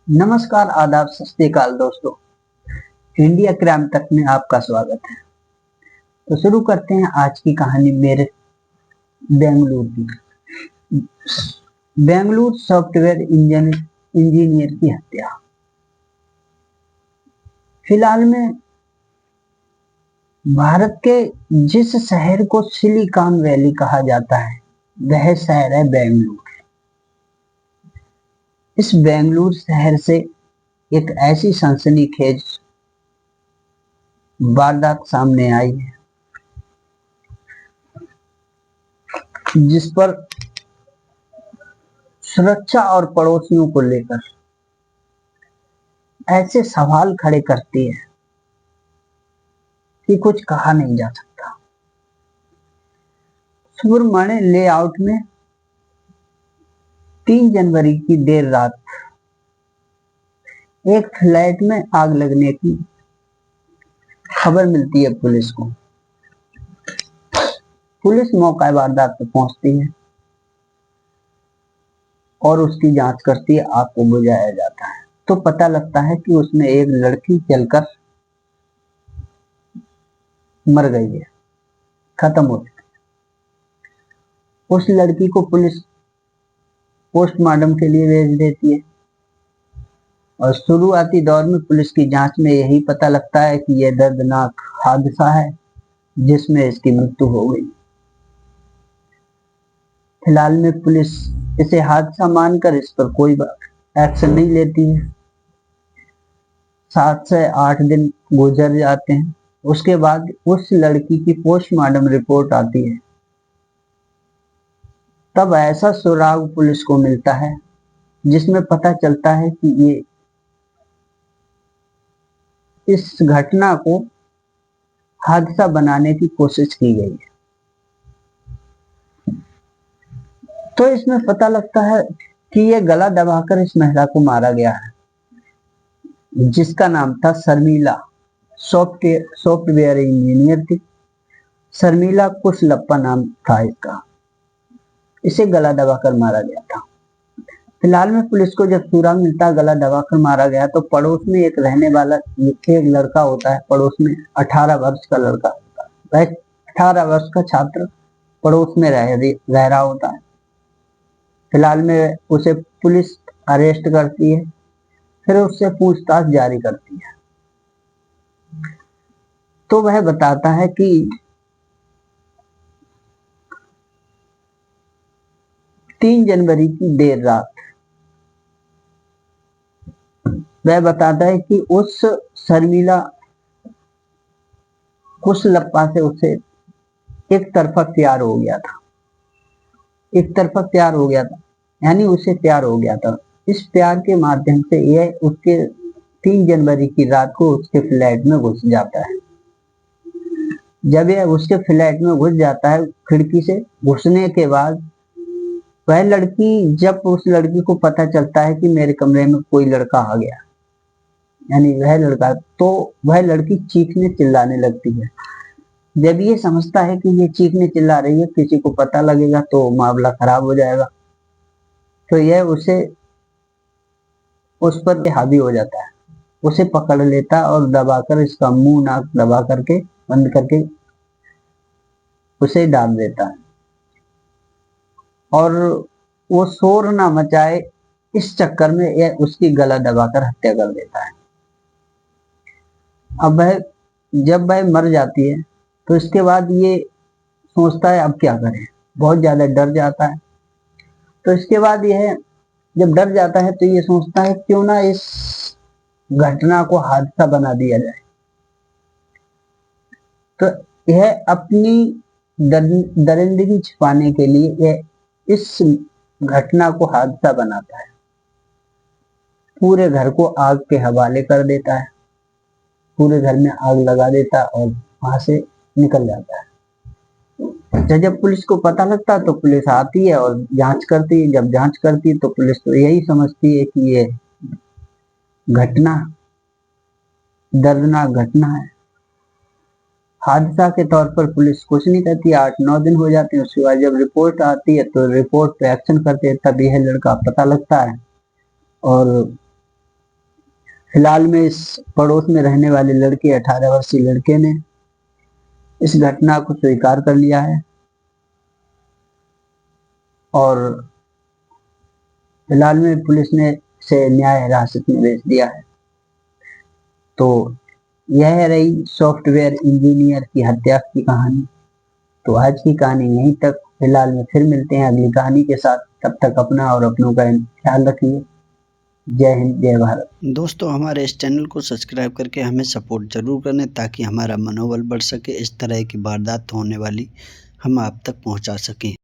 नमस्कार, आदाब, सत श्री अकाल दोस्तों। इंडिया क्राइम तक में आपका स्वागत है। तो शुरू करते हैं आज की कहानी मेरे बेंगलुरु की। बेंगलुरु सॉफ्टवेयर इंजीनियर की हत्या। फिलहाल में भारत के जिस शहर को सिलिकॉन वैली कहा जाता है वह शहर है बेंगलुरु। इस बेंगलुरु शहर से एक ऐसी सनसनीखेज वारदात सामने आई है जिस पर सुरक्षा और पड़ोसियों को लेकर ऐसे सवाल खड़े करती है कि कुछ कहा नहीं जा सकता। सुब्रमण्य लेआउट में 3 जनवरी की देर रात एक फ्लैट में आग लगने की खबर मिलती है पुलिस को। पुलिस मौका वारदात पर पहुंचती है और उसकी जांच करती है। आग को बुझाया जाता है तो पता लगता है कि उसमें एक लड़की जलकर मर गई है, खत्म हो चुकी। उस लड़की को पुलिस पोस्टमार्टम के लिए भेज देती है और शुरुआती दौर में पुलिस की जांच में यही पता लगता है कि यह दर्दनाक हादसा है जिसमें इसकी मृत्यु हो गई। फिलहाल में पुलिस इसे हादसा मानकर इस पर कोई एक्शन नहीं लेती है। 7 से 8 दिन गुजर जाते हैं। उसके बाद उस लड़की की पोस्टमार्टम रिपोर्ट आती है। तब ऐसा सुराग पुलिस को मिलता है जिसमें पता चलता है कि ये इस घटना को हादसा बनाने की कोशिश की गई है। तो इसमें पता लगता है कि ये गला दबाकर इस महिला को मारा गया है जिसका नाम था शर्मिला। सॉफ्टवेयर इंजीनियर थी। शर्मिला कुशलप्पा नाम था इसका। इसे गला दबाकर मारा गया था। फिलहाल में पुलिस को जब सूरा मिलता गला दबाकर मारा गया तो पड़ोस में एक रहने वाला एक लड़का होता है। पड़ोस में 18 वर्ष का लड़का होता है। वह 18 वर्ष का छात्र पड़ोस में रह रहा होता है। फिलहाल में उसे पुलिस अरेस्ट करती है, फिर उससे पूछताछ जारी करती है। तो वह बताता है कि 3 जनवरी की देर रात वह बताता है कि उस शर्मिला कुशलप्पा से उसे एक तरफा प्यार हो गया था। एक तरफा प्यार हो गया था यानी उसे प्यार हो गया था। इस प्यार के माध्यम से यह उसके 3 जनवरी की रात को उसके फ्लैट में घुस जाता है। जब यह उसके फ्लैट में घुस जाता है, खिड़की से घुसने के बाद जब उस लड़की को पता चलता है कि मेरे कमरे में कोई लड़का आ गया, यानी वह लड़का, तो वह लड़की चीखने चिल्लाने लगती है। जब ये समझता है कि ये चीखने चिल्ला रही है, किसी को पता लगेगा तो मामला खराब हो जाएगा, तो यह उस पर हावी हो जाता है। उसे पकड़ लेता और दबाकर इसका मुंह नाक दबा करके बंद करके उसे डाल देता है और वो शोर ना मचाए इस चक्कर में यह उसकी गला दबाकर हत्या कर देता है। अब जब वह मर जाती है तो इसके बाद ये सोचता है अब क्या करें, बहुत ज्यादा डर जाता है। तो इसके बाद यह जब डर जाता है तो ये सोचता है क्यों ना इस घटना को हादसा बना दिया जाए। तो यह अपनी दरिंदगी छिपाने के लिए यह इस घटना को हादसा बनाता है। पूरे घर को आग के हवाले कर देता है, पूरे घर में आग लगा देता है और वहां से निकल जाता है। जब पुलिस को पता लगता है तो पुलिस आती है और जांच करती है। जब जांच करती है तो पुलिस तो यही समझती है कि ये घटना दर्दनाक घटना है। हादसा के तौर पर पुलिस कुछ नहीं करती। 8-9 दिन हो जाते हैं। उसके बाद जब रिपोर्ट आती है तो रिपोर्ट पे एक्शन करते हैं। तब यह लड़का पता लगता है और फिलहाल में इस पड़ोस में रहने वाले लड़के 18 वर्षीय लड़के ने इस घटना को स्वीकार कर लिया है और फिलहाल में पुलिस ने इसे न्याय हिरासत में भेज दिया है। तो यह रही सॉफ्टवेयर इंजीनियर की हत्या की कहानी। तो आज की कहानी यहीं तक। फिलहाल में फिर मिलते हैं अगली कहानी के साथ। तब तक अपना और अपनों का ख्याल रखिए। जय हिंद, जय भारत। दोस्तों, हमारे इस चैनल को सब्सक्राइब करके हमें सपोर्ट जरूर करें ताकि हमारा मनोबल बढ़ सके, इस तरह की वारदात होने वाली हम आप तक पहुंचा सकें।